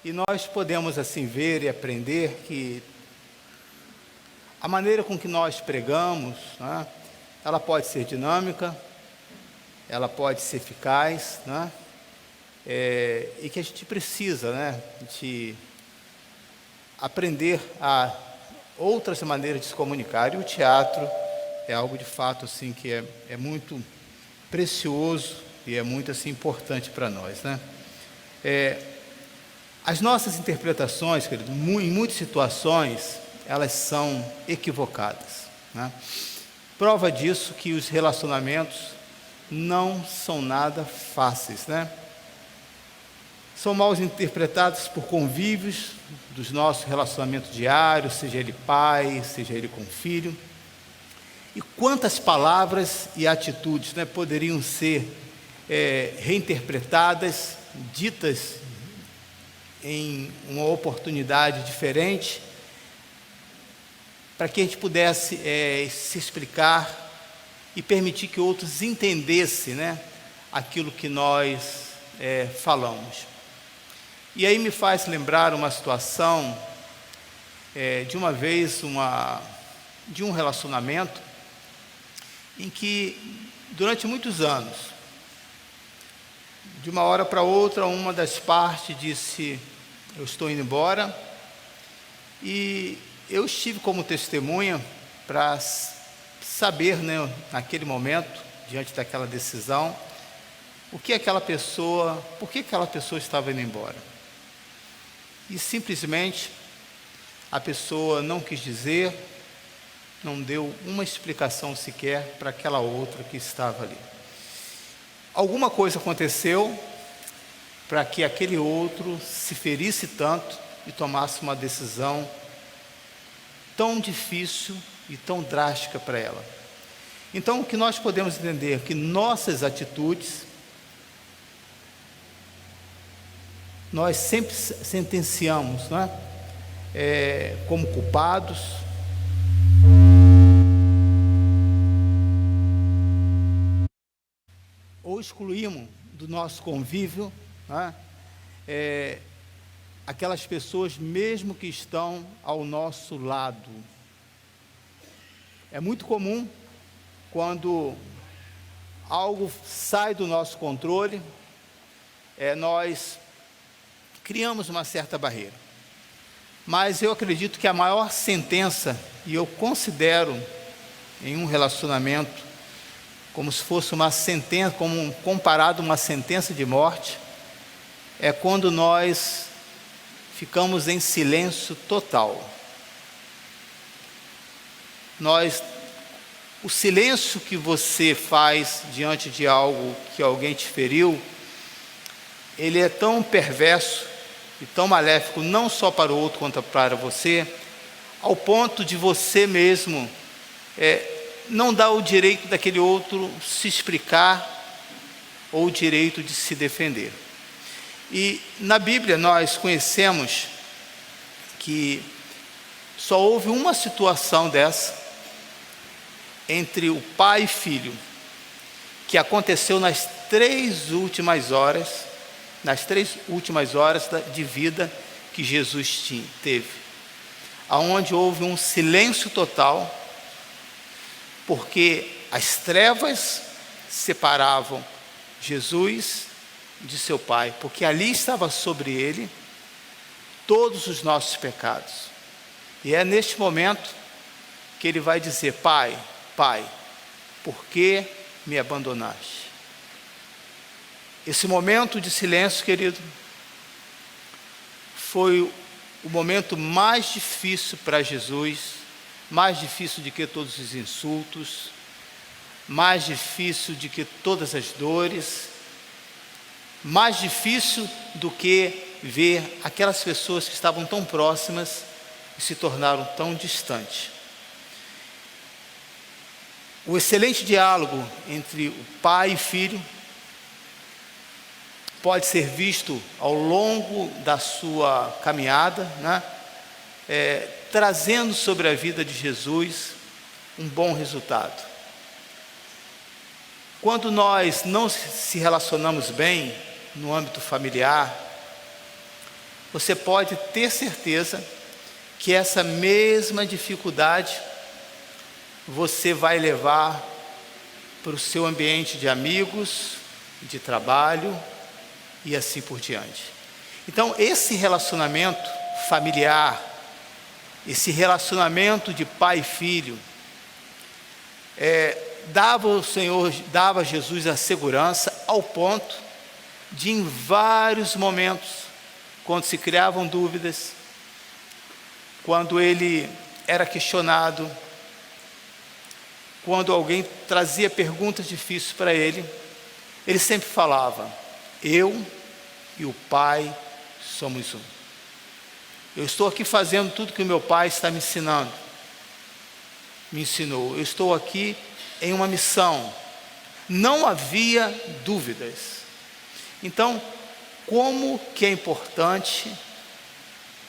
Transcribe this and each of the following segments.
E nós podemos assim ver e aprender que a maneira com que nós pregamos, né, ela pode ser dinâmica, ela pode ser eficaz, né, e que a gente precisa, né, de aprender a outras maneiras de se comunicar. E o teatro é algo de fato assim que é muito precioso e é muito assim importante para nós, né? As nossas interpretações, querido, em muitas situações, elas são equivocadas, né? Prova disso que os relacionamentos não são nada fáceis, né? São mal interpretados por convívios dos nossos relacionamentos diários, seja ele pai, seja ele com filho. E quantas palavras e atitudes, né, poderiam ser reinterpretadas, ditas em uma oportunidade diferente, para que a gente pudesse se explicar e permitir que outros entendessem, né, aquilo que nós falamos. E aí me faz lembrar uma situação de uma vez, de um relacionamento em que durante muitos anos, de uma hora para outra, uma das partes disse: eu estou indo embora. E eu estive como testemunha para saber, né, naquele momento, diante daquela decisão, por que aquela pessoa estava indo embora. E simplesmente a pessoa não quis dizer, não deu uma explicação sequer para aquela outra que estava ali. Alguma coisa aconteceu para que aquele outro se ferisse tanto e tomasse uma decisão tão difícil e tão drástica para ela. Então, o que nós podemos entender é que nossas atitudes, nós sempre sentenciamos, né, como culpados, ou excluímos do nosso convívio, né, aquelas pessoas mesmo que estão ao nosso lado. É muito comum quando algo sai do nosso controle, nós criamos uma certa barreira. Mas eu acredito que a maior sentença, e eu considero em um relacionamento como se fosse uma sentença, como comparado a uma sentença de morte, é quando nós ficamos em silêncio total. O silêncio que você faz diante de algo que alguém te feriu, ele é tão perverso e tão maléfico, não só para o outro quanto para você, ao ponto de você mesmo não dar o direito daquele outro se explicar ou o direito de se defender. E na Bíblia nós conhecemos que só houve uma situação dessa entre o pai e filho, que aconteceu nas 3 últimas horas de vida que Jesus teve, aonde houve um silêncio total, porque as trevas separavam Jesus de seu Pai, porque ali estava sobre ele todos os nossos pecados. E é neste momento que ele vai dizer: Pai, por que me abandonaste? Esse momento de silêncio, querido, foi o momento mais difícil para Jesus, mais difícil do que todos os insultos, mais difícil do que todas as dores, mais difícil do que ver aquelas pessoas que estavam tão próximas e se tornaram tão distantes. O excelente diálogo entre o pai e filho pode ser visto ao longo da sua caminhada, né? Trazendo sobre a vida de Jesus um bom resultado. Quando nós não se relacionamos bem no âmbito familiar, você pode ter certeza que essa mesma dificuldade você vai levar para o seu ambiente de amigos, de trabalho e assim por diante. Então, esse relacionamento familiar, esse relacionamento de pai e filho, dava Jesus a segurança ao ponto de, em vários momentos, quando se criavam dúvidas, quando ele era questionado, quando alguém trazia perguntas difíceis para ele, ele sempre falava: eu e o Pai somos um. Eu estou aqui fazendo tudo que o meu Pai está me ensinou. Eu estou aqui em uma missão. Não havia dúvidas. Então, como que é importante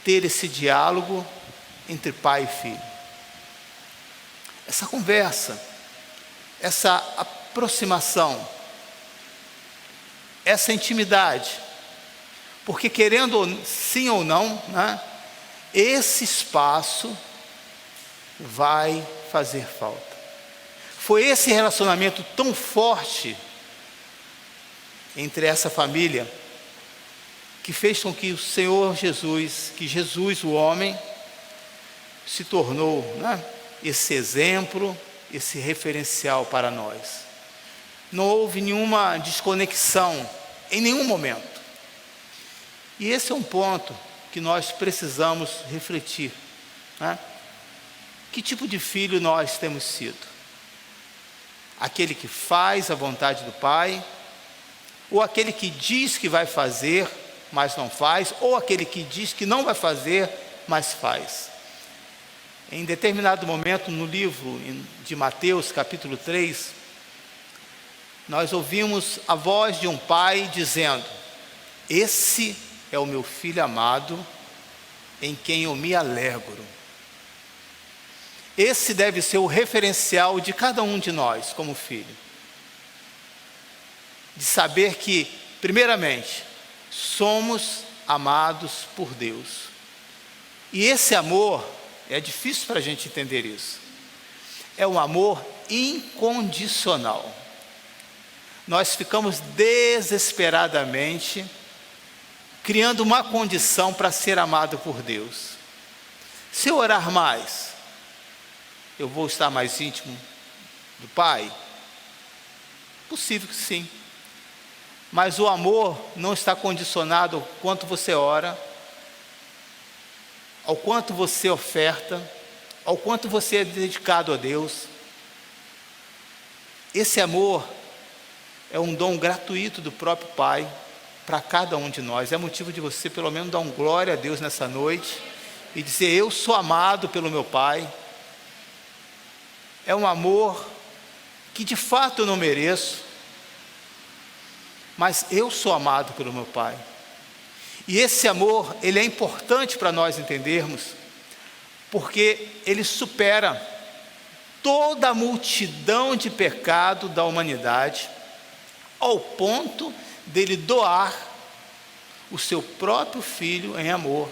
ter esse diálogo entre pai e filho? Essa conversa, essa aproximação, essa intimidade, porque querendo sim ou não, né, esse espaço vai fazer falta. Foi esse relacionamento tão forte entre essa família que fez com que o Senhor Jesus, que Jesus o homem, se tornou, né, esse exemplo, esse referencial para nós. Não houve nenhuma desconexão em nenhum momento. E esse é um ponto que nós precisamos refletir, né? Que tipo de filho nós temos sido? Aquele que faz a vontade do Pai, ou aquele que diz que vai fazer, mas não faz, ou aquele que diz que não vai fazer, mas faz? Em determinado momento no livro de Mateus, capítulo 3, nós ouvimos a voz de um pai dizendo: esse é o meu filho amado, em quem eu me alegro. Esse deve ser o referencial de cada um de nós como filho. De saber que, primeiramente, somos amados por Deus. E esse amor, é difícil para a gente entender isso, é um amor incondicional. Nós ficamos desesperadamente criando uma condição para ser amado por Deus. Se eu orar mais, eu vou estar mais íntimo do Pai? Possível que sim. Mas o amor não está condicionado ao quanto você ora, ao quanto você oferta, ao quanto você é dedicado a Deus. Esse amor é um dom gratuito do próprio Pai para cada um de nós. É motivo de você pelo menos dar um glória a Deus nessa noite e dizer: eu sou amado pelo meu Pai. É um amor que de fato eu não mereço, mas eu sou amado pelo meu Pai. E esse amor, ele é importante para nós entendermos, porque ele supera toda a multidão de pecado da humanidade, ao ponto dele doar o seu próprio Filho em amor,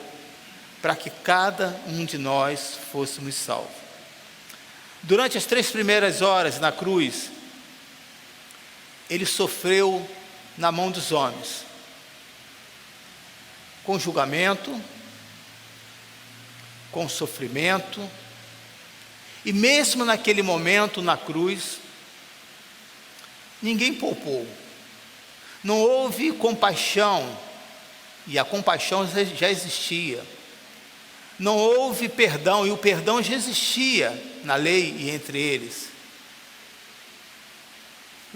para que cada um de nós fôssemos salvos. Durante as 3 primeiras horas na cruz, ele sofreu na mão dos homens, com julgamento, com sofrimento, e mesmo naquele momento na cruz, ninguém poupou. Não houve compaixão, e a compaixão já existia. Não houve perdão, e o perdão já existia na lei e entre eles.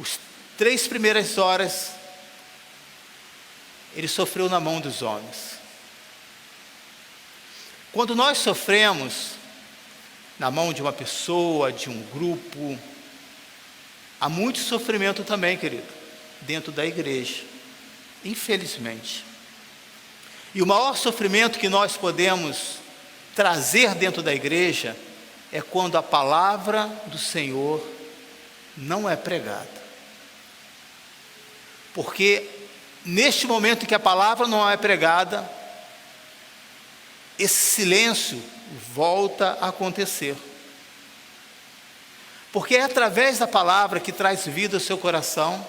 As 3 primeiras horas, ele sofreu na mão dos homens. Quando nós sofremos na mão de uma pessoa, de um grupo, há muito sofrimento também, querido, dentro da igreja, infelizmente. E o maior sofrimento que nós podemos trazer dentro da igreja é quando a palavra do Senhor não é pregada. Porque neste momento em que a palavra não é pregada, esse silêncio volta a acontecer. Porque é através da palavra que traz vida ao seu coração,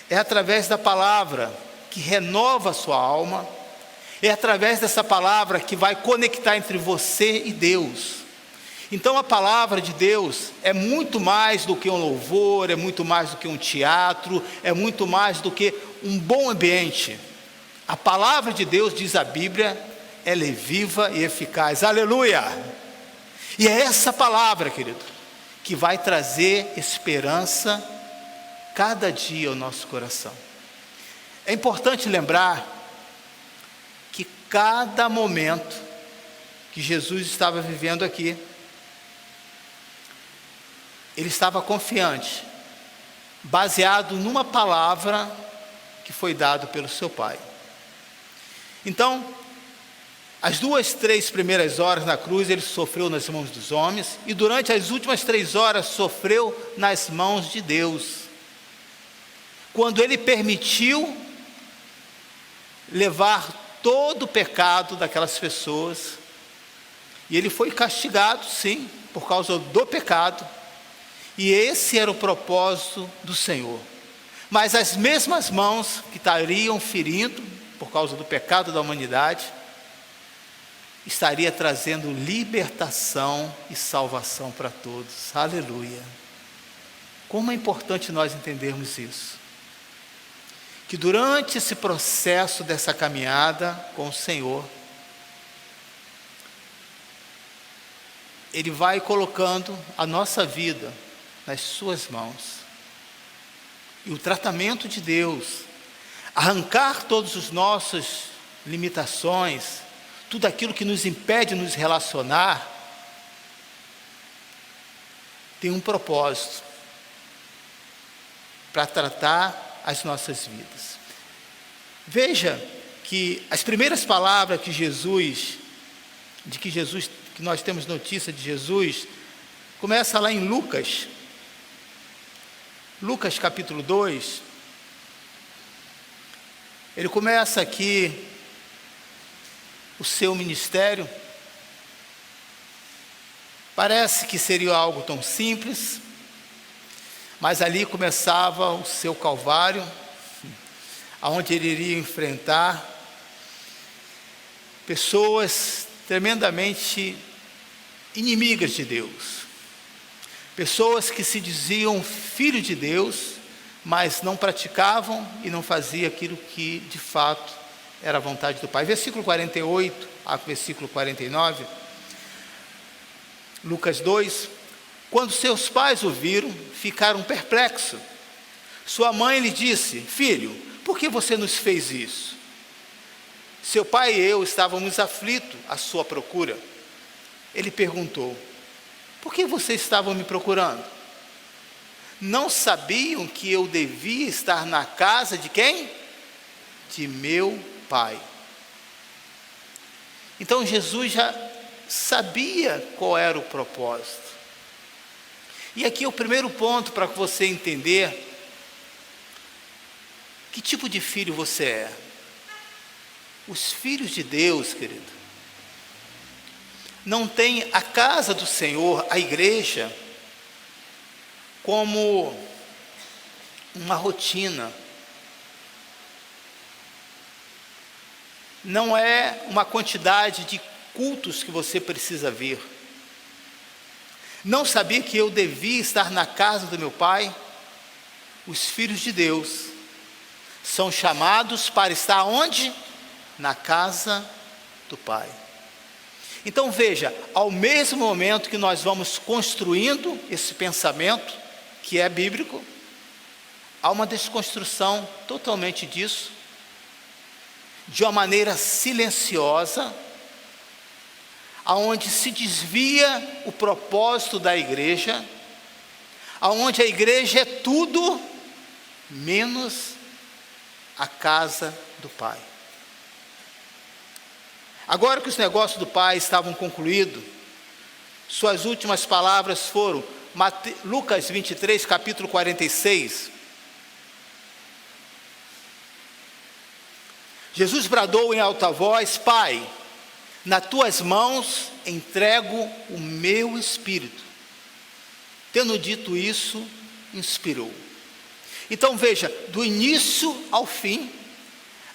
é através da palavra que renova a sua alma, é através dessa palavra que vai conectar entre você e Deus. Então a palavra de Deus é muito mais do que um louvor, é muito mais do que um teatro, é muito mais do que um bom ambiente. A palavra de Deus, diz a Bíblia, ela é viva e eficaz. Aleluia! E é essa palavra, querido, que vai trazer esperança cada dia ao nosso coração. É importante lembrar que cada momento que Jesus estava vivendo aqui, ele estava confiante, baseado numa palavra que foi dada pelo seu Pai. Então, as 2, 3 primeiras horas na cruz, ele sofreu nas mãos dos homens, e durante as últimas 3 horas sofreu nas mãos de Deus, quando ele permitiu levar todo o pecado daquelas pessoas, e ele foi castigado, sim, por causa do pecado, e esse era o propósito do Senhor. Mas as mesmas mãos que estariam ferindo, por causa do pecado da humanidade, estaria trazendo libertação e salvação para todos. Aleluia! Como é importante nós entendermos isso. Que durante esse processo dessa caminhada com o Senhor, Ele vai colocando a nossa vida nas suas mãos. E o tratamento de Deus, arrancar todas as nossas limitações, tudo aquilo que nos impede de nos relacionar, tem um propósito para tratar as nossas vidas. Veja que as primeiras palavras que nós temos notícia de Jesus, começa lá em Lucas capítulo 2, ele começa aqui o seu ministério. Parece que seria algo tão simples, mas ali começava o seu calvário, aonde ele iria enfrentar pessoas tremendamente inimigas de Deus, pessoas que se diziam filhos de Deus, mas não praticavam e não faziam aquilo que de fato era a vontade do Pai. Versículo 48 a versículo 49, Lucas 2. Quando seus pais o viram, ficaram perplexos. Sua mãe lhe disse: filho, por que você nos fez isso? Seu pai e eu estávamos aflitos à sua procura. Ele perguntou: por que vocês estavam me procurando? Não sabiam que eu devia estar na casa de quem? De meu pai. Então Jesus já sabia qual era o propósito. E aqui é o primeiro ponto para você entender que tipo de filho você é. Os filhos de Deus, querido, não tem a casa do Senhor, a igreja, como uma rotina. Não é uma quantidade de cultos que você precisa vir. Não sabia que eu devia estar na casa do meu pai? Os filhos de Deus são chamados para estar onde? Na casa do Pai. Então veja, ao mesmo momento que nós vamos construindo esse pensamento, que é bíblico, há uma desconstrução totalmente disso, de uma maneira silenciosa, aonde se desvia o propósito da igreja, aonde a igreja é tudo menos a casa do Pai. Agora que os negócios do Pai estavam concluídos, suas últimas palavras foram Lucas 23, capítulo 46. Jesus bradou em alta voz: Pai, nas tuas mãos entrego o meu espírito. Tendo dito isso, inspirou. Então veja, do início ao fim,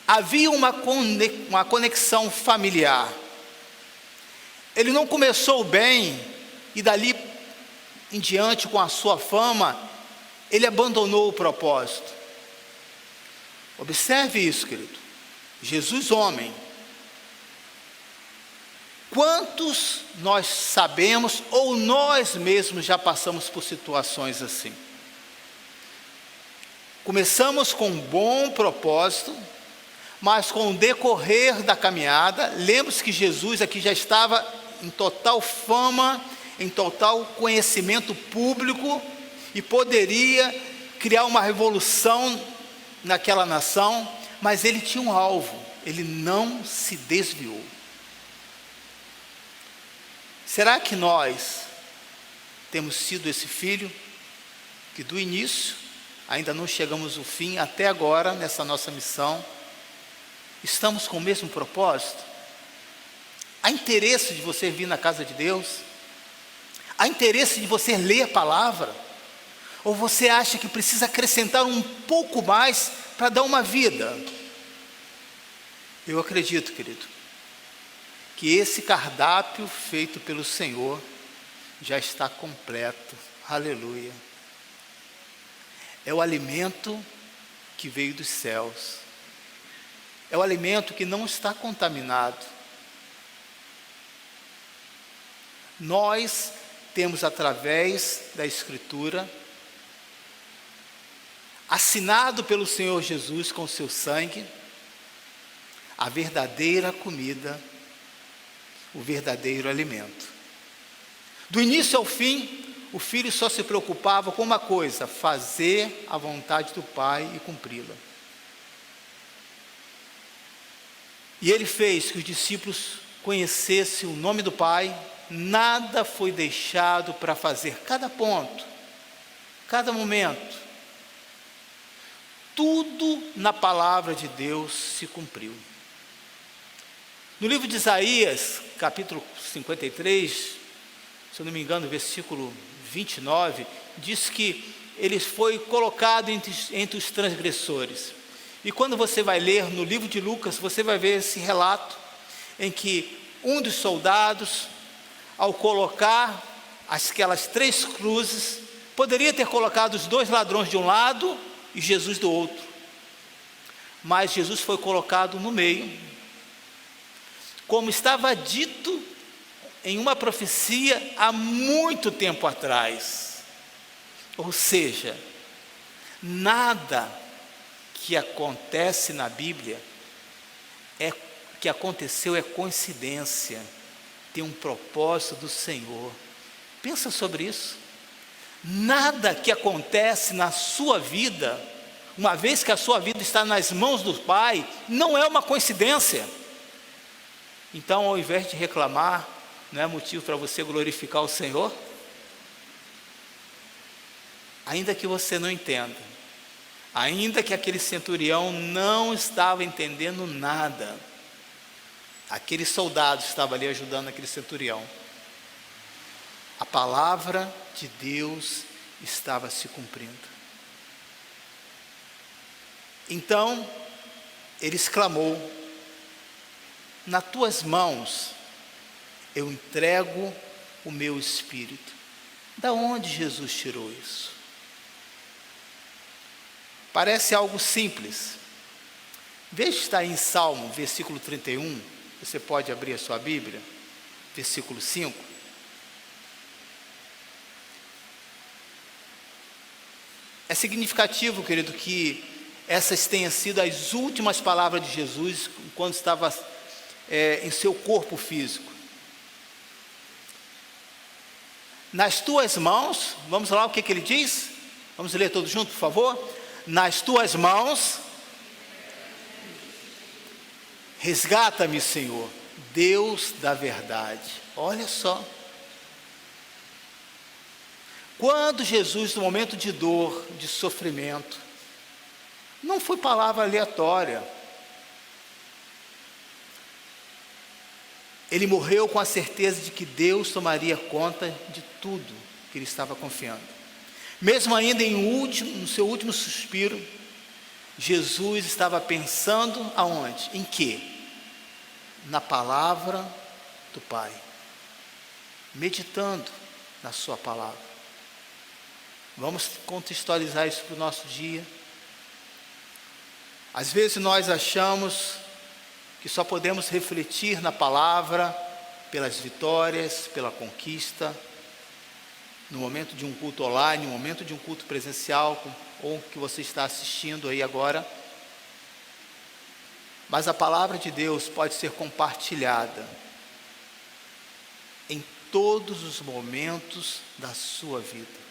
havia uma conexão familiar. Ele não começou bem e dali em diante, com a sua fama, ele abandonou o propósito. Observe isso, querido. Jesus, homem. Quantos nós sabemos ou nós mesmos já passamos por situações assim? Começamos com um bom propósito, mas com o decorrer da caminhada, lembre-se que Jesus aqui já estava em total fama, em total conhecimento público, e poderia criar uma revolução naquela nação, mas ele tinha um alvo, ele não se desviou. Será que nós temos sido esse filho que do início, ainda não chegamos ao fim, até agora, nessa nossa missão, estamos com o mesmo propósito? Há interesse de você vir na casa de Deus? Há interesse de você ler a palavra? Ou você acha que precisa acrescentar um pouco mais para dar uma vida? Eu acredito, querido, que esse cardápio feito pelo Senhor já está completo. Aleluia. É o alimento que veio dos céus. É o alimento que não está contaminado. Nós temos, através da Escritura, assinado pelo Senhor Jesus com seu sangue, a verdadeira comida, o verdadeiro alimento. Do início ao fim, o filho só se preocupava com uma coisa: fazer a vontade do Pai e cumpri-la. E ele fez que os discípulos conhecessem o nome do Pai. Nada foi deixado para fazer, cada ponto, cada momento, tudo na palavra de Deus se cumpriu. No livro de Isaías, capítulo 53, se eu não me engano, versículo 29, diz que ele foi colocado entre os transgressores. E quando você vai ler no livro de Lucas, você vai ver esse relato em que um dos soldados, ao colocar aquelas 3 cruzes, poderia ter colocado os 2 ladrões de um lado e Jesus do outro, mas Jesus foi colocado no meio, como estava dito em uma profecia há muito tempo atrás. Ou seja, nada que acontece na Bíblia que aconteceu é coincidência, tem um propósito do Senhor. Pensa sobre isso. Nada que acontece na sua vida, uma vez que a sua vida está nas mãos do Pai, não é uma coincidência. Então, ao invés de reclamar, não é motivo para você glorificar o Senhor? Ainda que você não entenda, ainda que aquele centurião não estava entendendo nada, aquele soldado estava ali ajudando aquele centurião, a palavra de Deus estava se cumprindo. Então, ele exclamou: nas tuas mãos eu entrego o meu espírito. Da onde Jesus tirou isso? Parece algo simples. Veja, está aí em Salmo, versículo 31, você pode abrir a sua Bíblia, versículo 5. É significativo, querido, que essas tenham sido as últimas palavras de Jesus quando estava em seu corpo físico. Nas tuas mãos, vamos lá, o que ele diz? Vamos ler todos juntos, por favor? Nas tuas mãos, resgata-me, Senhor, Deus da verdade. Olha só. Quando Jesus, no momento de dor, de sofrimento, não foi palavra aleatória. Ele morreu com a certeza de que Deus tomaria conta de tudo que ele estava confiando. Mesmo ainda no seu último suspiro, Jesus estava pensando aonde? Em quê? Na palavra do Pai, meditando na sua palavra. Vamos contextualizar isso para o nosso dia. Às vezes nós achamos que só podemos refletir na palavra pelas vitórias, pela conquista, no momento de um culto online, no momento de um culto presencial, ou que você está assistindo aí agora. Mas a palavra de Deus pode ser compartilhada em todos os momentos da sua vida.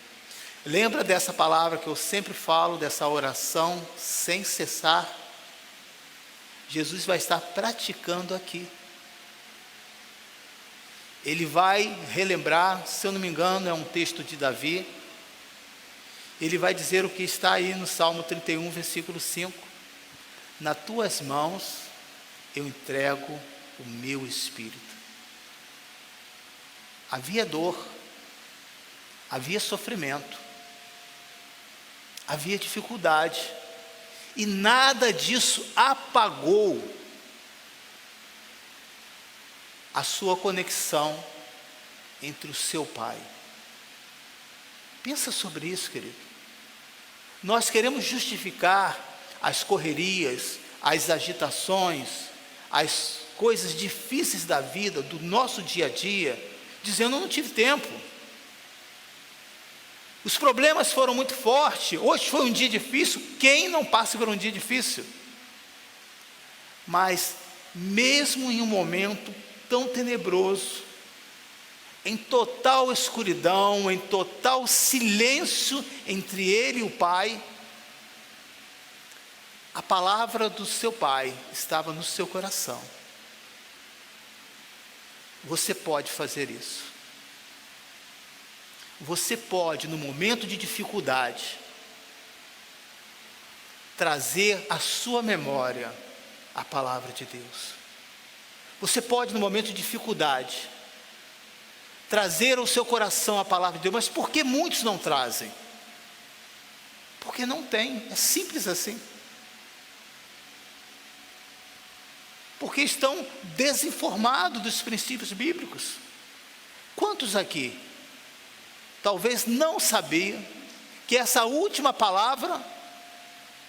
Lembra dessa palavra que eu sempre falo, dessa oração sem cessar? Jesus vai estar praticando aqui. Ele vai relembrar, se eu não me engano, é um texto de Davi. Ele vai dizer o que está aí no Salmo 31, versículo 5. Nas tuas mãos eu entrego o meu espírito. Havia dor, havia sofrimento, havia dificuldade, e nada disso apagou a sua conexão entre o seu Pai. Pensa sobre isso, querido. Nós queremos justificar as correrias, as agitações, as coisas difíceis da vida, do nosso dia a dia, dizendo: eu não tive tempo. Os problemas foram muito fortes, hoje foi um dia difícil. Quem não passa por um dia difícil? Mas mesmo em um momento tão tenebroso, em total escuridão, em total silêncio entre ele e o Pai, a palavra do seu Pai estava no seu coração. Você pode fazer isso. Você pode, no momento de dificuldade, trazer à sua memória a palavra de Deus. Você pode, no momento de dificuldade, trazer ao seu coração a palavra de Deus. Mas por que muitos não trazem? Porque não tem, é simples assim. Porque estão desinformados dos princípios bíblicos. Quantos aqui talvez não sabiam que essa última palavra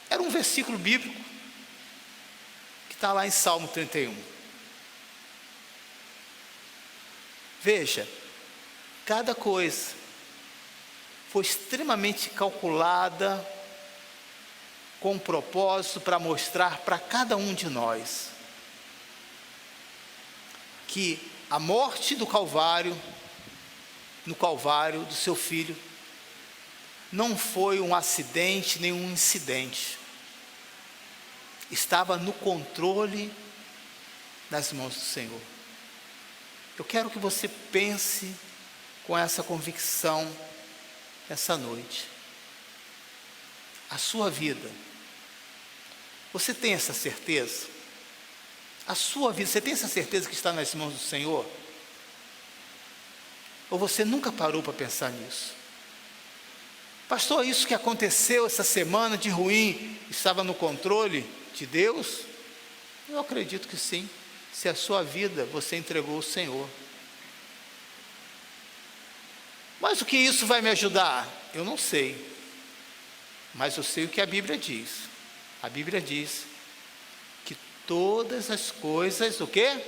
era um versículo bíblico que está lá em Salmo 31? Veja, cada coisa foi extremamente calculada com um propósito para mostrar para cada um de nós que a morte do Calvário, no Calvário do seu Filho, não foi um acidente, nem um incidente. Estava no controle das mãos do Senhor. Eu quero que você pense com essa convicção essa noite. A sua vida, você tem essa certeza? A sua vida, você tem essa certeza que está nas mãos do Senhor? Ou você nunca parou para pensar nisso? Pastor, isso que aconteceu essa semana de ruim, estava no controle de Deus? Eu acredito que sim, se a sua vida você entregou ao Senhor. Mas o que isso vai me ajudar? Eu não sei, mas eu sei o que a Bíblia diz. A Bíblia diz que todas as coisas, o quê?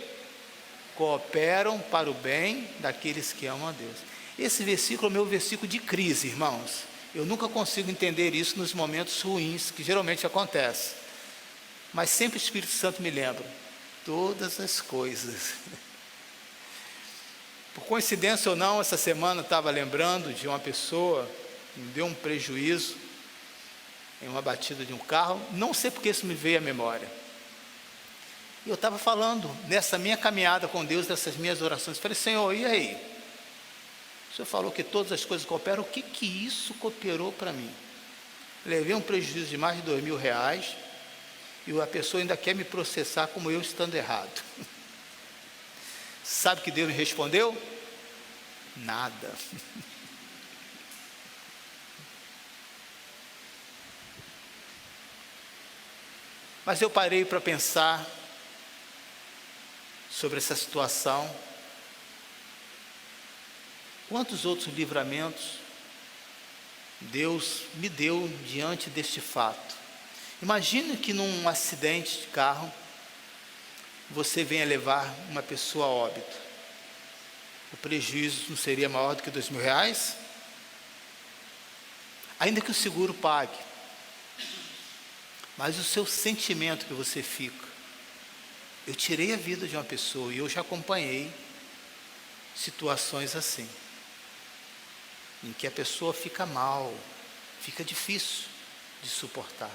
Cooperam para o bem daqueles que amam a Deus. Esse versículo é o meu versículo de crise, irmãos. Eu nunca consigo entender isso nos momentos ruins, que geralmente acontece. Mas sempre o Espírito Santo me lembra. Todas as coisas. Por coincidência ou não, essa semana eu estava lembrando de uma pessoa que me deu um prejuízo em uma batida de um carro. Não sei porque isso me veio à memória. E eu estava falando, nessa minha caminhada com Deus, dessas minhas orações, falei: Senhor, e aí? O Senhor falou que todas as coisas cooperam, o que isso cooperou para mim? Levei um prejuízo de mais de R$2.000, e a pessoa ainda quer me processar como eu estando errado. Sabe o que Deus me respondeu? Nada. Mas eu parei para pensar sobre essa situação. Quantos outros livramentos Deus me deu diante deste fato? Imagine que num acidente de carro, você venha levar uma pessoa a óbito. O prejuízo não seria maior do que R$2.000? Ainda que o seguro pague. Mas o seu sentimento que você fica, eu tirei a vida de uma pessoa e eu já acompanhei situações assim, em que a pessoa fica mal, fica difícil de suportar.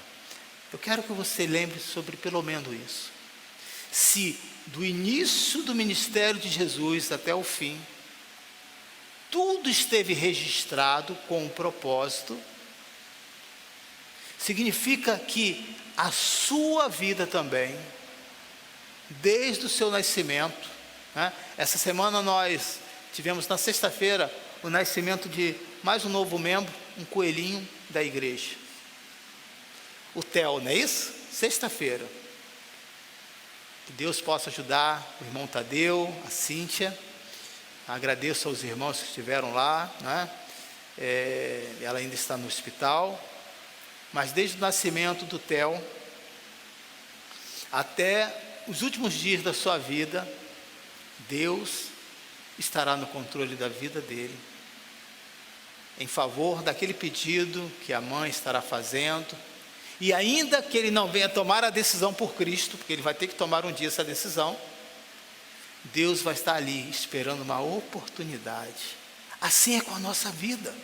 Eu quero que você lembre sobre pelo menos isso. Se do início do ministério de Jesus até o fim, tudo esteve registrado com um propósito, significa que a sua vida também, desde o seu nascimento, né? Essa semana nós tivemos na sexta-feira o nascimento de mais um novo membro, um coelhinho da igreja. O Theo, não é isso? Sexta-feira. Que Deus possa ajudar o irmão Tadeu, a Cíntia. Agradeço aos irmãos que estiveram lá, né? Ela ainda está no hospital. Mas desde o nascimento do Theo até os últimos dias da sua vida, Deus estará no controle da vida dele, em favor daquele pedido que a mãe estará fazendo. E ainda que ele não venha tomar a decisão por Cristo, porque ele vai ter que tomar um dia essa decisão, Deus vai estar ali esperando uma oportunidade. Assim é com a nossa vida.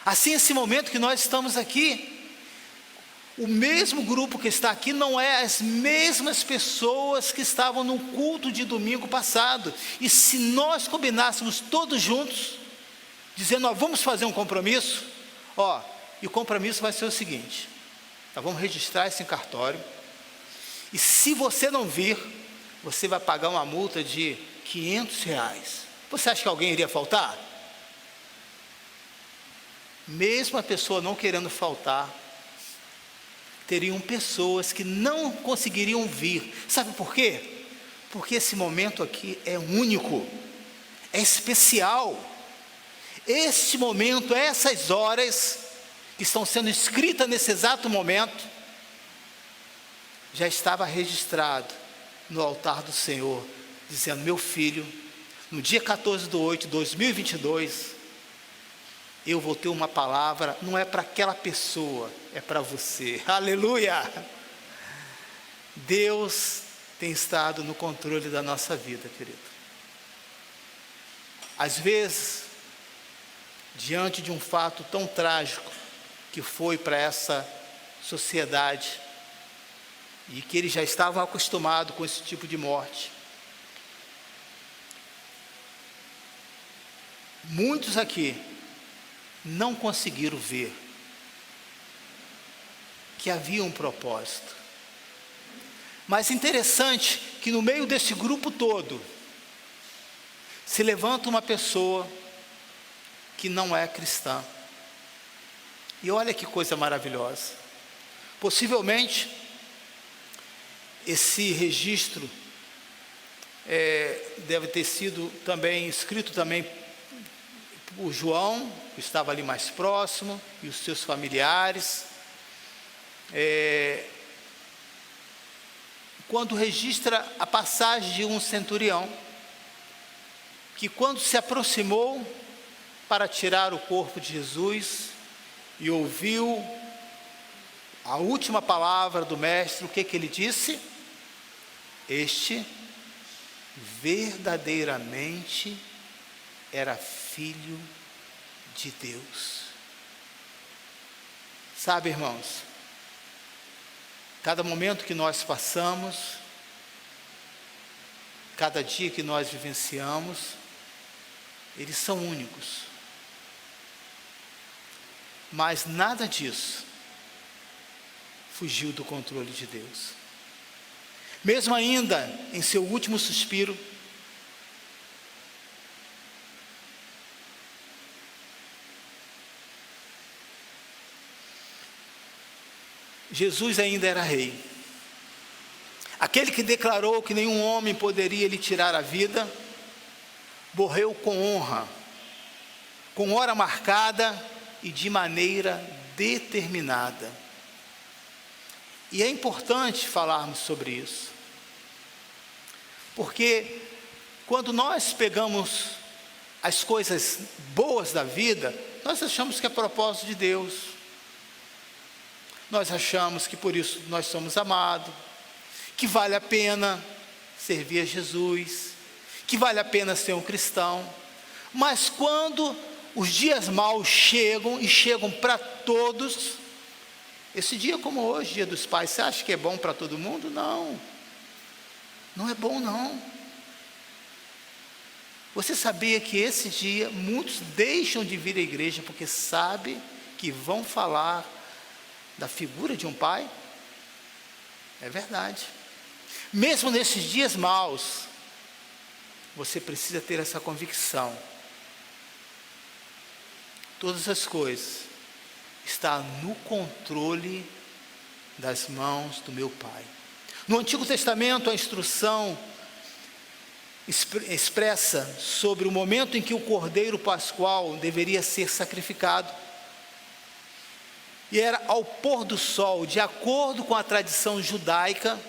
Assim, esse momento que nós estamos aqui, o mesmo grupo que está aqui não é as mesmas pessoas que estavam no culto de domingo passado. E se nós combinássemos todos juntos, dizendo, vamos fazer um compromisso, e o compromisso vai ser o seguinte: nós vamos registrar isso em cartório, e se você não vir, você vai pagar uma multa de R$500. Você acha que alguém iria faltar? Mesmo a pessoa não querendo faltar, teriam pessoas que não conseguiriam vir. Sabe por quê? Porque esse momento aqui é único, é especial. Este momento, essas horas que estão sendo escritas nesse exato momento, já estava registrado no altar do Senhor, dizendo: meu filho, no dia 14/8/2022, eu vou ter uma palavra, não é para aquela pessoa, é para você. Aleluia! Deus tem estado no controle da nossa vida, querido. Às vezes, diante de um fato tão trágico que foi para essa sociedade, e que eles já estavam acostumados com esse tipo de morte, muitos aqui não conseguiram ver que havia um propósito. Mas interessante que no meio desse grupo todo, se levanta uma pessoa que não é cristã. E olha que coisa maravilhosa. Possivelmente, esse registro deve ter sido também escrito também por João, que estava ali mais próximo, e os seus familiares. Quando registra a passagem de um centurião, que quando se aproximou para tirar o corpo de Jesus, e ouviu a última palavra do mestre, o que ele disse? Este verdadeiramente era filho de Deus. Sabe, irmãos, cada momento que nós passamos, cada dia que nós vivenciamos, eles são únicos. Mas nada disso fugiu do controle de Deus. Mesmo ainda em seu último suspiro, Jesus ainda era rei. Aquele que declarou que nenhum homem poderia lhe tirar a vida, morreu com honra, com hora marcada e de maneira determinada. E é importante falarmos sobre isso, porque quando nós pegamos as coisas boas da vida, nós achamos que é propósito de Deus, nós achamos que por isso nós somos amados, que vale a pena servir a Jesus, que vale a pena ser um cristão. Mas quando os dias maus chegam, e chegam para todos, esse dia como hoje, Dia dos Pais, você acha que é bom para todo mundo? Não, não é bom não. Você sabia que esse dia muitos deixam de vir à igreja porque sabem que vão falar da figura de um pai? É verdade. Mesmo nesses dias maus, você precisa ter essa convicção. Todas as coisas estão no controle das mãos do meu Pai. No Antigo Testamento, a instrução expressa sobre o momento em que o Cordeiro Pascual deveria ser sacrificado. E era ao pôr do sol, de acordo com a tradição judaica,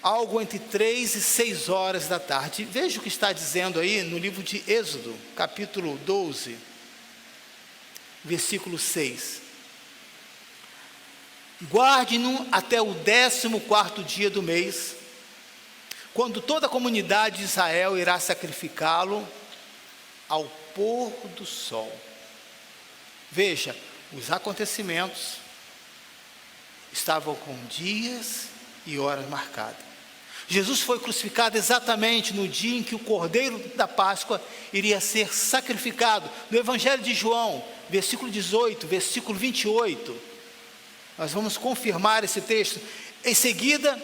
algo entre 3 e 6 horas da tarde. Veja o que está dizendo aí no livro de Êxodo, capítulo 12, versículo 6. Guarde-no até o 14º dia do mês, quando toda a comunidade de Israel irá sacrificá-lo ao pôr do sol. Veja, os acontecimentos estavam com dias e horas marcadas. Jesus foi crucificado exatamente no dia em que o Cordeiro da Páscoa iria ser sacrificado. No Evangelho de João, versículo 18, versículo 28, nós vamos confirmar esse texto. Em seguida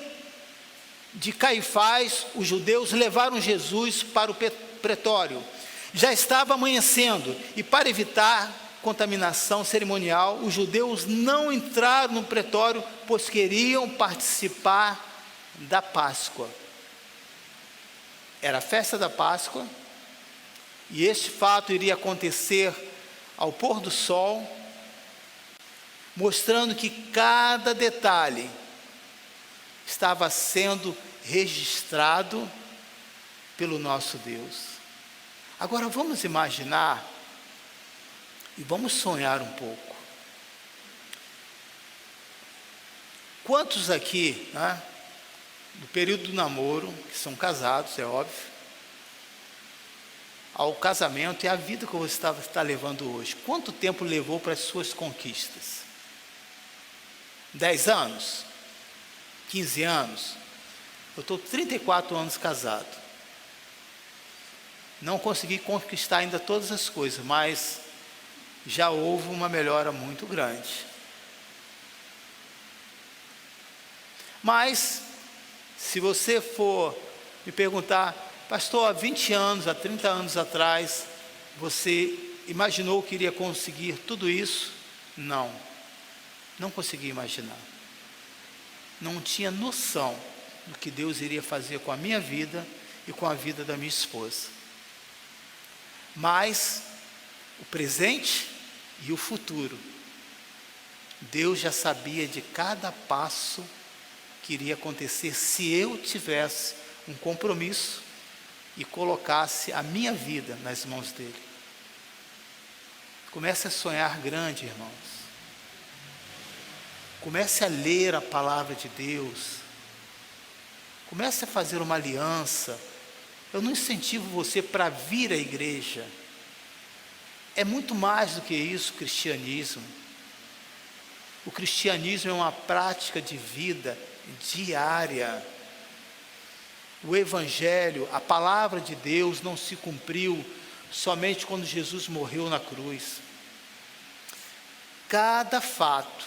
de Caifás, os judeus levaram Jesus para o pretório. Já estava amanhecendo, e para evitar contaminação cerimonial, os judeus não entraram no pretório, pois queriam participar da Páscoa. Era a festa da Páscoa, e este fato iria acontecer ao pôr do sol, mostrando que cada detalhe estava sendo registrado pelo nosso Deus. Agora vamos imaginar e vamos sonhar um pouco. Quantos aqui, no período do namoro, que são casados, é óbvio, ao casamento e à vida que você está levando hoje, quanto tempo levou para as suas conquistas? 10 anos? 15 anos? Eu estou 34 anos casado. Não consegui conquistar ainda todas as coisas, mas já houve uma melhora muito grande. Mas, se você for me perguntar, pastor, há 20 anos, há 30 anos atrás, você imaginou que iria conseguir tudo isso? Não, não consegui imaginar. Não tinha noção do que Deus iria fazer com a minha vida e com a vida da minha esposa. Mas o presente e o futuro, Deus já sabia de cada passo que iria acontecer se eu tivesse um compromisso e colocasse a minha vida nas mãos dele. Comece a sonhar grande, irmãos. Comece a ler a palavra de Deus. Comece a fazer uma aliança. Eu não incentivo você para vir à igreja. É muito mais do que isso, o cristianismo. O cristianismo é uma prática de vida diária. O evangelho, a palavra de Deus não se cumpriu somente quando Jesus morreu na cruz. Cada fato,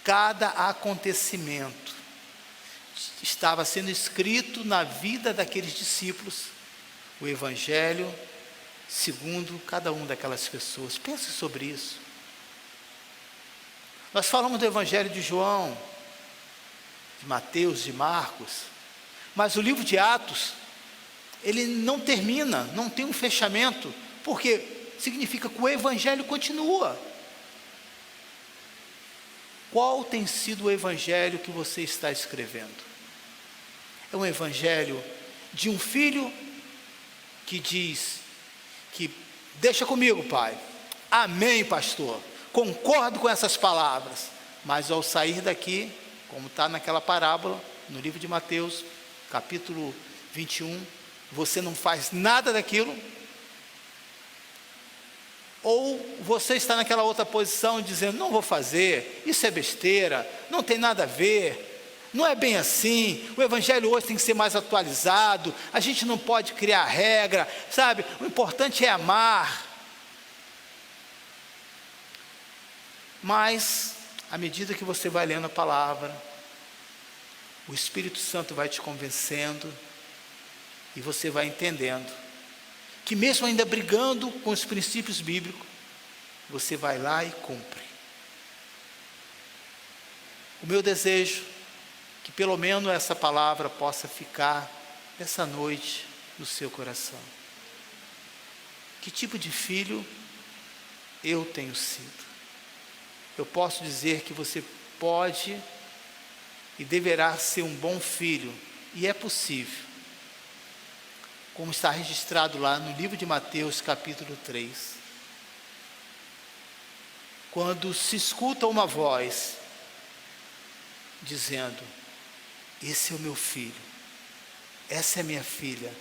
cada acontecimento estava sendo escrito na vida daqueles discípulos, o evangelho segundo cada uma daquelas pessoas. Pense sobre isso. Nós falamos do Evangelho de João, de Mateus, de Marcos, mas o livro de Atos, ele não termina, não tem um fechamento, porque significa que o Evangelho continua. Qual tem sido o Evangelho que você está escrevendo? É um Evangelho de um filho que diz que, deixa comigo, pai, amém, pastor, concordo com essas palavras, mas ao sair daqui, como está naquela parábola, no livro de Mateus, capítulo 21, você não faz nada daquilo? Ou você está naquela outra posição, dizendo, não vou fazer, isso é besteira, não tem nada a ver, não é bem assim, o Evangelho hoje tem que ser mais atualizado, a gente não pode criar regra, sabe, o importante é amar. Mas, à medida que você vai lendo a palavra, o Espírito Santo vai te convencendo, e você vai entendendo, que mesmo ainda brigando com os princípios bíblicos, você vai lá e cumpre. O meu desejo, que pelo menos essa palavra possa ficar, nessa noite, no seu coração. Que tipo de filho eu tenho sido? Eu posso dizer que você pode e deverá ser um bom filho, e é possível, como está registrado lá no livro de Mateus, capítulo 3. Quando se escuta uma voz, dizendo, esse é o meu filho, essa é a minha filha.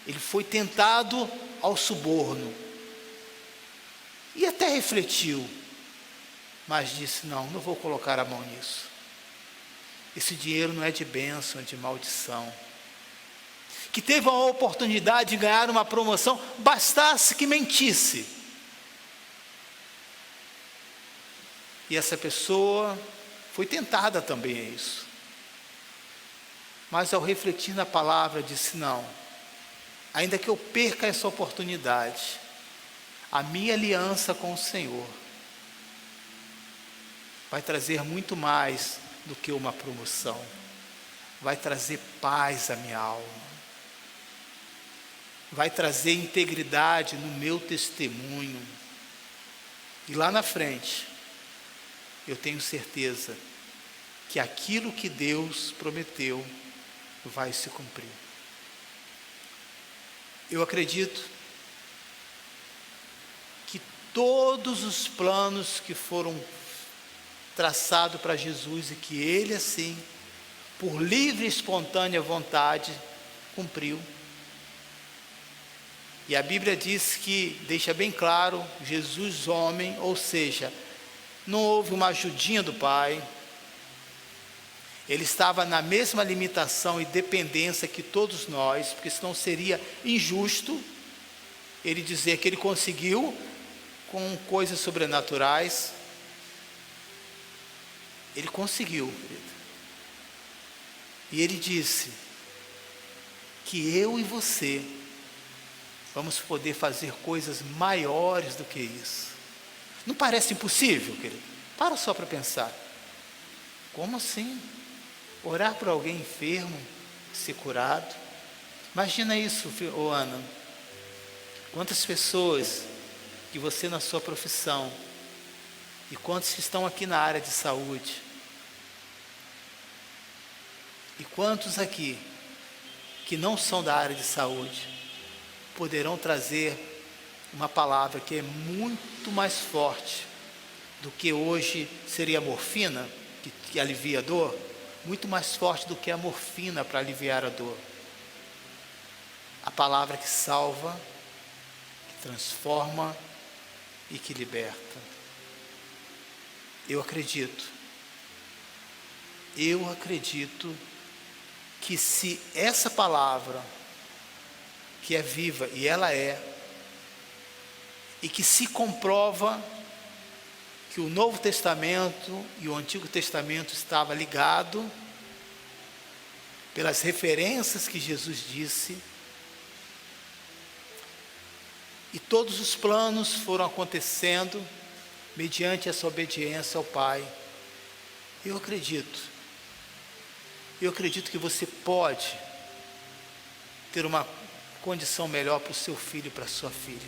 Ele foi tentado ao suborno, e até refletiu, mas disse, não vou colocar a mão nisso. Esse dinheiro não é de bênção, é de maldição. Que teve a oportunidade de ganhar uma promoção, bastasse que mentisse. E essa pessoa foi tentada também a isso. Mas ao refletir na palavra, disse, não, ainda que eu perca essa oportunidade, a minha aliança com o Senhor vai trazer muito mais do que uma promoção. Vai trazer paz à minha alma. Vai trazer integridade no meu testemunho. E lá na frente, eu tenho certeza que aquilo que Deus prometeu vai se cumprir. Eu acredito que todos os planos que foram traçados para Jesus e que Ele assim, por livre e espontânea vontade, cumpriu. E a Bíblia diz que, deixa bem claro, Jesus homem, ou seja, não houve uma ajudinha do Pai, Ele estava na mesma limitação e dependência que todos nós, porque senão seria injusto Ele dizer que Ele conseguiu com coisas sobrenaturais. Ele conseguiu, querido. E Ele disse que eu e você vamos poder fazer coisas maiores do que isso. Não parece impossível, querido? Para só para pensar. Como assim? Orar por alguém enfermo, ser curado? Imagina isso, Ana. Quantas pessoas que você na sua profissão, e quantos que estão aqui na área de saúde, e quantos aqui que não são da área de saúde, poderão trazer uma palavra que é muito mais forte do que hoje seria a morfina, que alivia a dor, muito mais forte do que a morfina para aliviar a dor. A palavra que salva, que transforma e que liberta. Eu acredito que se essa palavra, que é viva, e ela é, e que se comprova que o Novo Testamento e o Antigo Testamento estava ligado pelas referências que Jesus disse, e todos os planos foram acontecendo mediante essa obediência ao Pai. Eu acredito que você pode ter uma condição melhor para o seu filho e para a sua filha.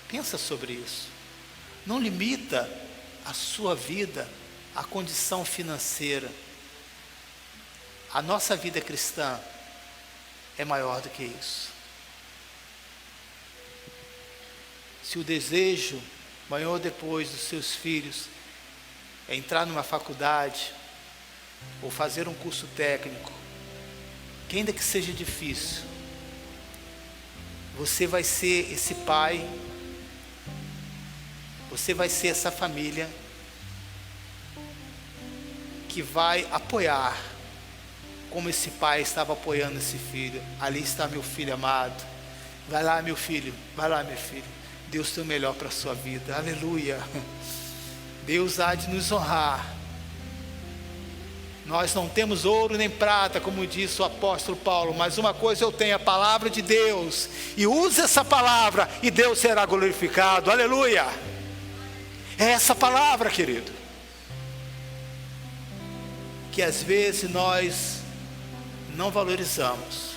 Pensa sobre isso. Não limita a sua vida à condição financeira. A nossa vida cristã é maior do que isso. Se o desejo, amanhã ou depois, dos seus filhos é entrar numa faculdade ou fazer um curso técnico, que ainda que seja difícil, você vai ser esse pai, você vai ser essa família que vai apoiar, como esse pai estava apoiando esse filho. Ali está meu filho amado, vai lá meu filho, vai lá minha filha, Deus tem o melhor para a sua vida, aleluia. Deus há de nos honrar. Nós não temos ouro nem prata, como disse o apóstolo Paulo, mas uma coisa eu tenho, a palavra de Deus, e use essa palavra e Deus será glorificado, aleluia. É essa palavra, querido, que às vezes nós não valorizamos.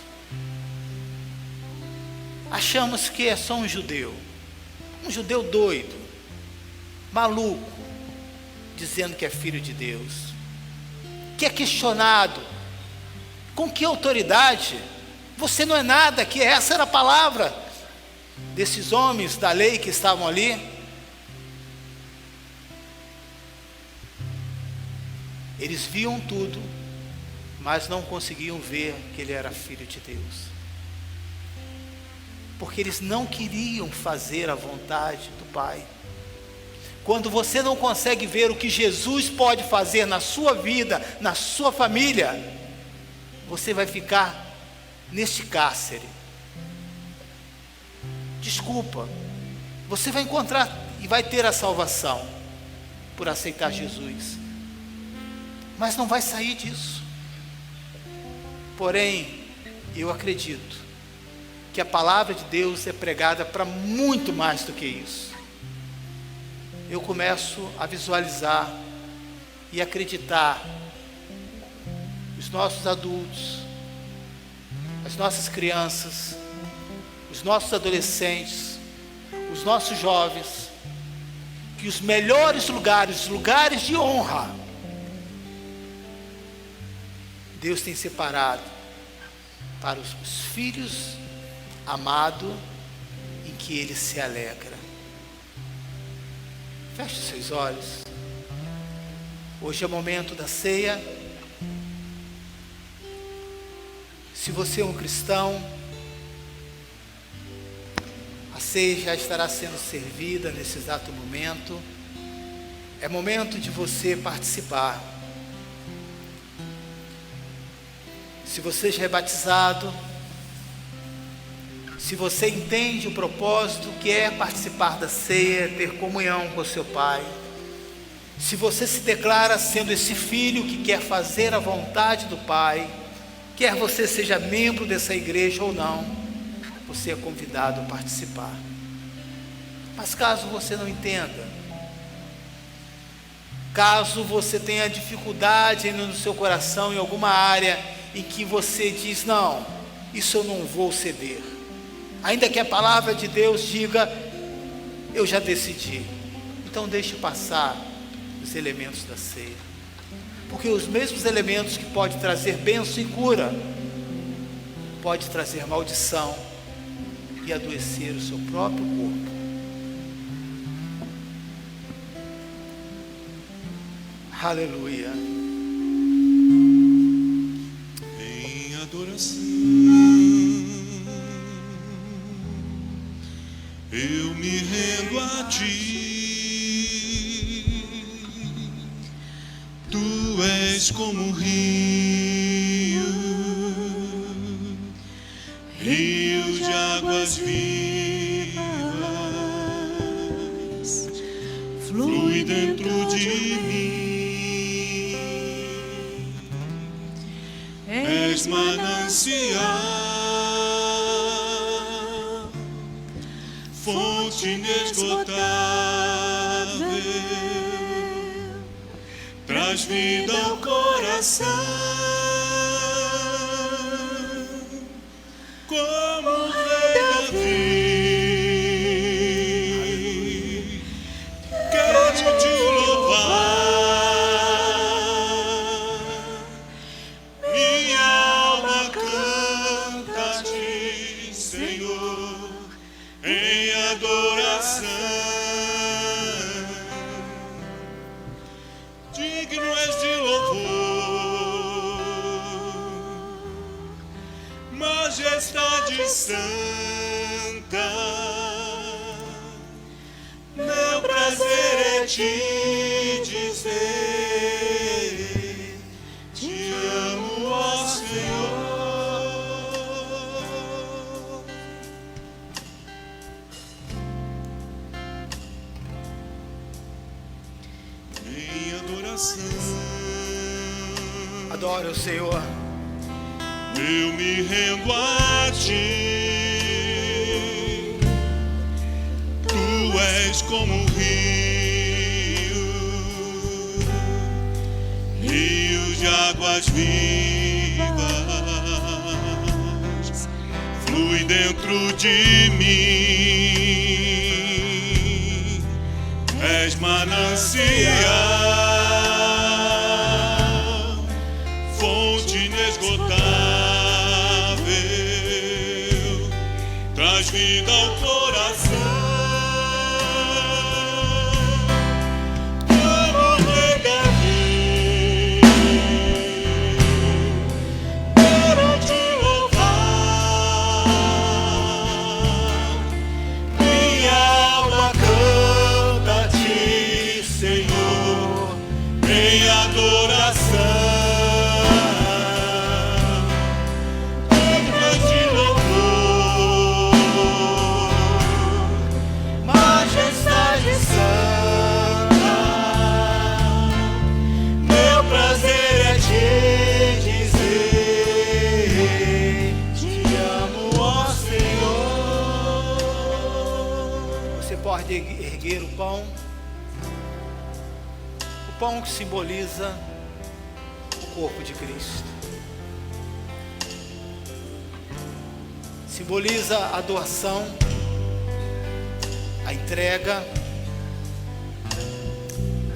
Achamos que é só um judeu doido, maluco, dizendo que é filho de Deus, que é questionado. Com que autoridade? Você não é nada, que essa era a palavra desses homens da lei que estavam ali. Eles viam tudo, mas não conseguiam ver que ele era filho de Deus, porque eles não queriam fazer a vontade do Pai. Quando você não consegue ver o que Jesus pode fazer na sua vida, na sua família, você vai ficar neste cárcere. Desculpa, você vai encontrar e vai ter a salvação por aceitar Jesus, mas não vai sair disso. Porém, eu acredito que a palavra de Deus é pregada para muito mais do que isso. Eu começo a visualizar e acreditar os nossos adultos, as nossas crianças, os nossos adolescentes, os nossos jovens, que os melhores lugares, os lugares de honra, Deus tem separado para os filhos amados, em que Ele se alegra. Feche seus olhos. Hoje é o momento da ceia. Se você é um cristão, a ceia já estará sendo servida nesse exato momento. É momento de você participar. Se você já é batizado, se você entende o propósito que é participar da ceia, ter comunhão com o seu Pai, se você se declara sendo esse filho que quer fazer a vontade do Pai, quer você seja membro dessa igreja ou não, você é convidado a participar. Mas caso você não entenda, caso você tenha dificuldade no seu coração em alguma área em que você diz, não, isso eu não vou ceder, ainda que a palavra de Deus diga, eu já decidi, então deixe passar os elementos da ceia, porque os mesmos elementos que podem trazer bênção e cura, pode trazer maldição e adoecer o seu próprio corpo. Aleluia. Em adoração eu me rendo a ti. Tu és como um rio, rio de águas vivas, flui dentro de mim. És manancial, fonte inesgotável, traz vida ao coração, como o rei Davi. Quero te louvar, minha alma canta-te, Senhor, em adoração. Digno és de louvor, majestade santa. Meu prazer é te dizer, te amo, ó Senhor. Em adoração, Adoro o Senhor. eu me rendo a ti. Tu és como um rio de águas vivas, flui dentro de mim. És manancial, fonte inesgotável, traz vida ao coração. Como o rei Davi, quero te louvar, minha alma canta-te, Senhor, em adoração. Pode erguer o pão que simboliza o corpo de Cristo, simboliza a doação, a entrega,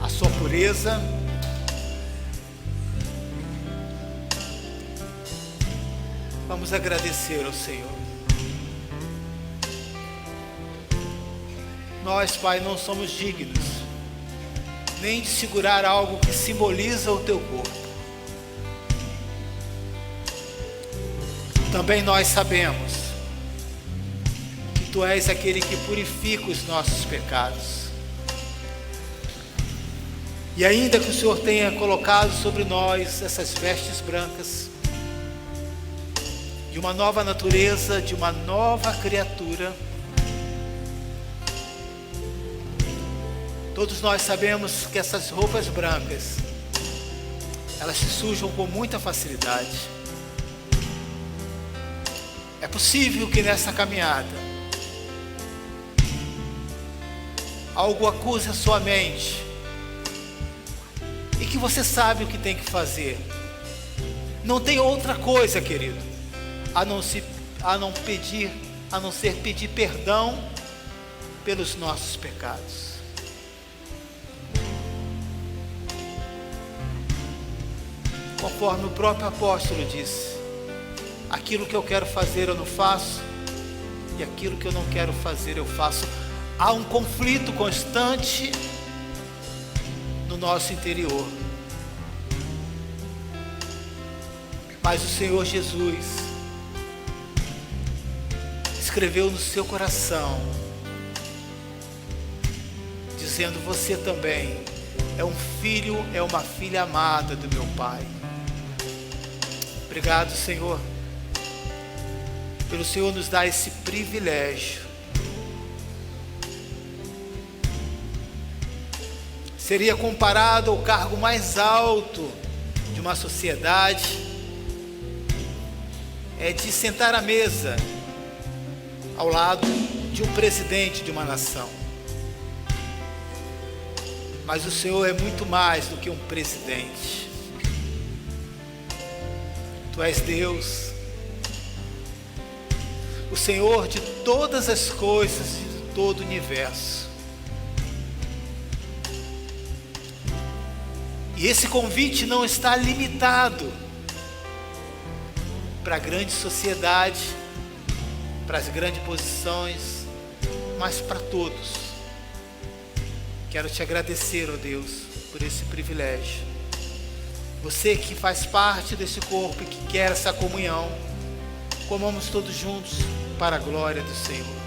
a sua pureza. Vamos agradecer ao Senhor. Nós, Pai, não somos dignos nem de segurar algo que simboliza o teu corpo. Também nós sabemos que tu és aquele que purifica os nossos pecados. E ainda que o Senhor tenha colocado sobre nós essas vestes brancas, de uma nova natureza, de uma nova criatura, todos nós sabemos que essas roupas brancas, elas se sujam com muita facilidade. É possível que nessa caminhada algo acuse a sua mente e que você sabe o que tem que fazer. Não tem outra coisa, querido, a não ser pedir perdão pelos nossos pecados. Conforme o próprio apóstolo disse: aquilo que eu quero fazer eu não faço, e aquilo que eu não quero fazer eu faço. Há um conflito constante no nosso interior. Mas o Senhor Jesus escreveu no seu coração, dizendo: você também é um filho, é uma filha amada do meu Pai. Obrigado, Senhor, pelo Senhor nos dar esse privilégio. Seria comparado ao cargo mais alto de uma sociedade, é de sentar à mesa ao lado de um presidente de uma nação. Mas o Senhor é muito mais do que um presidente. Tu és Deus, o Senhor de todas as coisas e de todo o universo. E esse convite não está limitado para a grande sociedade, para as grandes posições, mas para todos. Quero te agradecer, ó Deus, por esse privilégio. Você que faz parte desse corpo e que quer essa comunhão, comamos todos juntos para a glória do Senhor.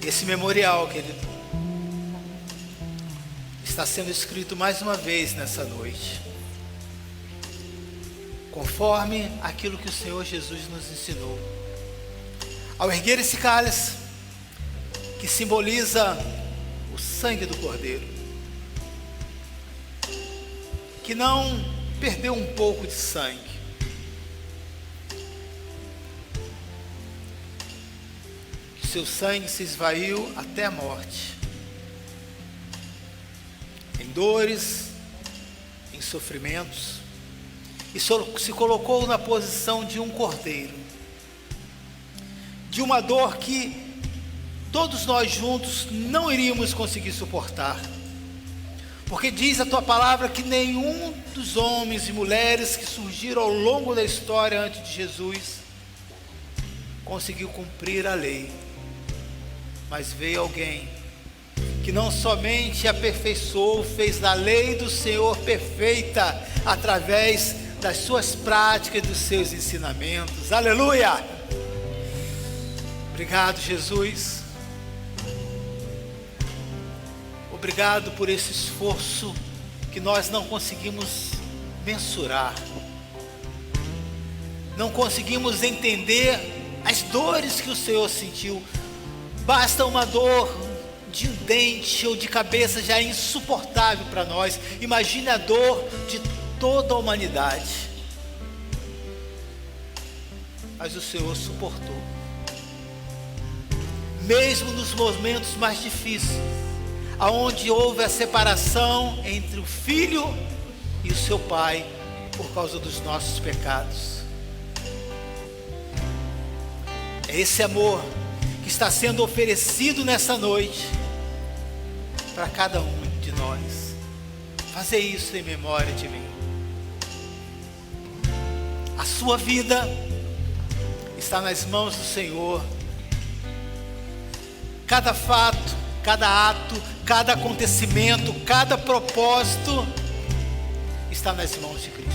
Esse memorial, querido, está sendo escrito mais uma vez nessa noite, conforme aquilo que o Senhor Jesus nos ensinou. Ao erguer esse cálice, que simboliza o sangue do Cordeiro, que não perdeu um pouco de sangue, que seu sangue se esvaiu até a morte, em dores, em sofrimentos, e se colocou na posição de um cordeiro, de uma dor que todos nós juntos não iríamos conseguir suportar, porque diz a tua palavra que nenhum dos homens e mulheres que surgiram ao longo da história antes de Jesus conseguiu cumprir a lei, mas veio alguém que não somente aperfeiçoou, fez da lei do Senhor perfeita através das suas práticas e dos seus ensinamentos. Aleluia! Obrigado, Jesus. Obrigado por esse esforço que nós não conseguimos mensurar, não conseguimos entender as dores que o Senhor sentiu. Basta uma dor de um dente ou de cabeça já é insuportável para nós. Imagine a dor de toda a humanidade. Mas o Senhor suportou, mesmo nos momentos mais difíceis, aonde houve a separação entre o filho e o seu pai por causa dos nossos pecados. É esse amor que está sendo oferecido nessa noite para cada um de nós. Fazer isso em memória de mim. A sua vida está nas mãos do Senhor. Cada fato, cada ato, cada acontecimento, cada propósito está nas mãos de Cristo.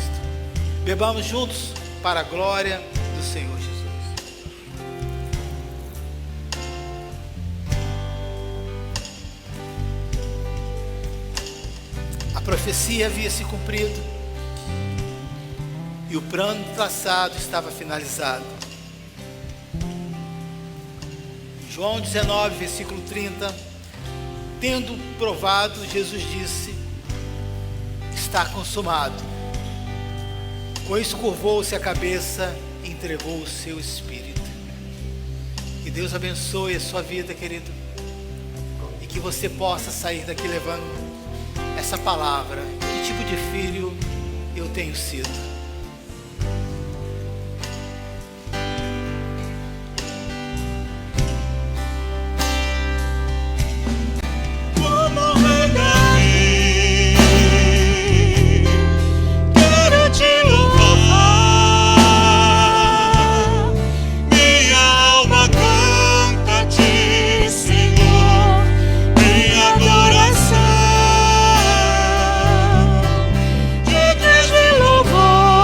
Bebamos juntos para a glória do Senhor Jesus. A profecia havia se cumprido e o plano traçado estava finalizado. João 19, versículo 30, tendo provado, Jesus disse: está consumado. Com isso curvou-se a cabeça e entregou o seu espírito. Que Deus abençoe a sua vida, querido, e que você possa sair daqui levando essa palavra. Que tipo de filho eu tenho sido? Louvor.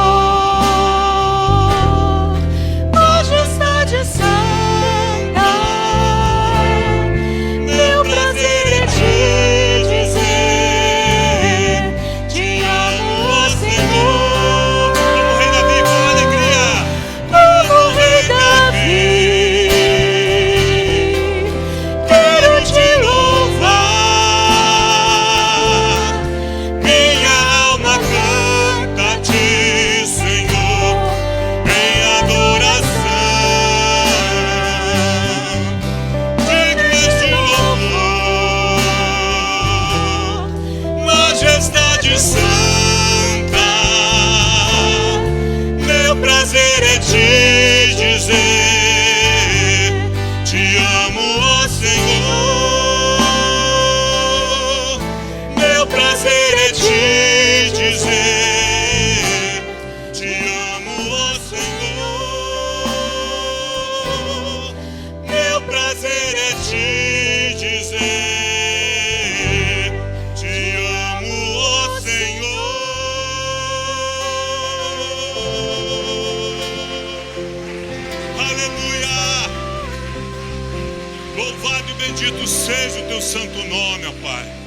bendito seja o teu santo nome, ó Pai.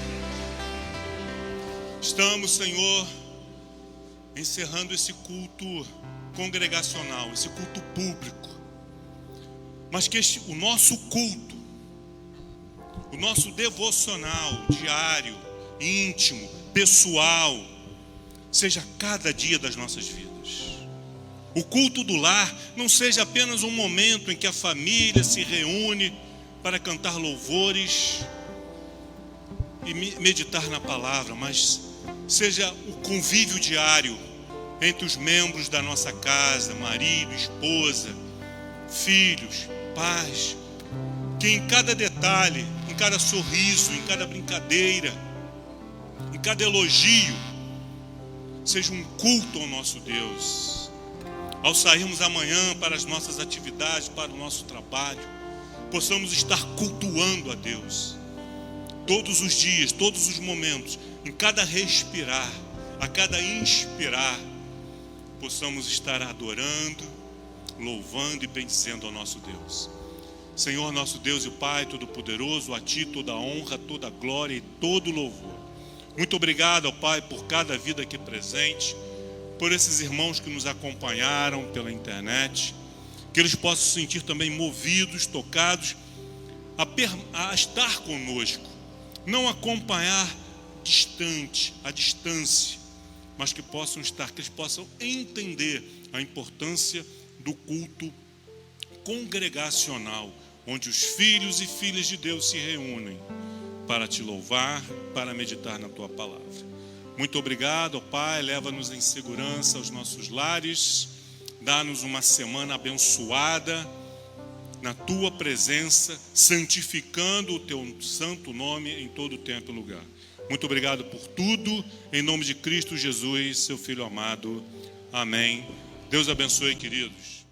Estamos, Senhor, encerrando esse culto congregacional, esse culto público. Mas que o nosso culto, o nosso devocional diário, íntimo, pessoal, seja cada dia das nossas vidas. O culto do lar não seja apenas um momento em que a família se reúne para cantar louvores e meditar na palavra, mas seja o convívio diário entre os membros da nossa casa, marido, esposa, filhos, pais, que em cada detalhe, em cada sorriso, em cada brincadeira, em cada elogio, seja um culto ao nosso Deus. Ao sairmos amanhã para as nossas atividades, para o nosso trabalho, possamos estar cultuando a Deus todos os dias, todos os momentos, em cada respirar, a cada inspirar, possamos estar adorando, louvando e bendizendo ao nosso Deus. Senhor, nosso Deus e Pai Todo-Poderoso, a Ti toda a honra, toda a glória e todo o louvor. Muito obrigado, ó Pai, por cada vida aqui presente, por esses irmãos que nos acompanharam pela internet, que eles possam se sentir também movidos, tocados, a estar conosco, não acompanhar distante, à distância, mas que possam estar, que eles possam entender a importância do culto congregacional, onde os filhos e filhas de Deus se reúnem para te louvar, para meditar na tua palavra. Muito obrigado, ó Pai, leva-nos em segurança aos nossos lares, dá-nos uma semana abençoada na tua presença, santificando o teu santo nome em todo o tempo e lugar. Muito obrigado por tudo, em nome de Cristo Jesus, seu Filho amado. Amém. Deus abençoe, queridos.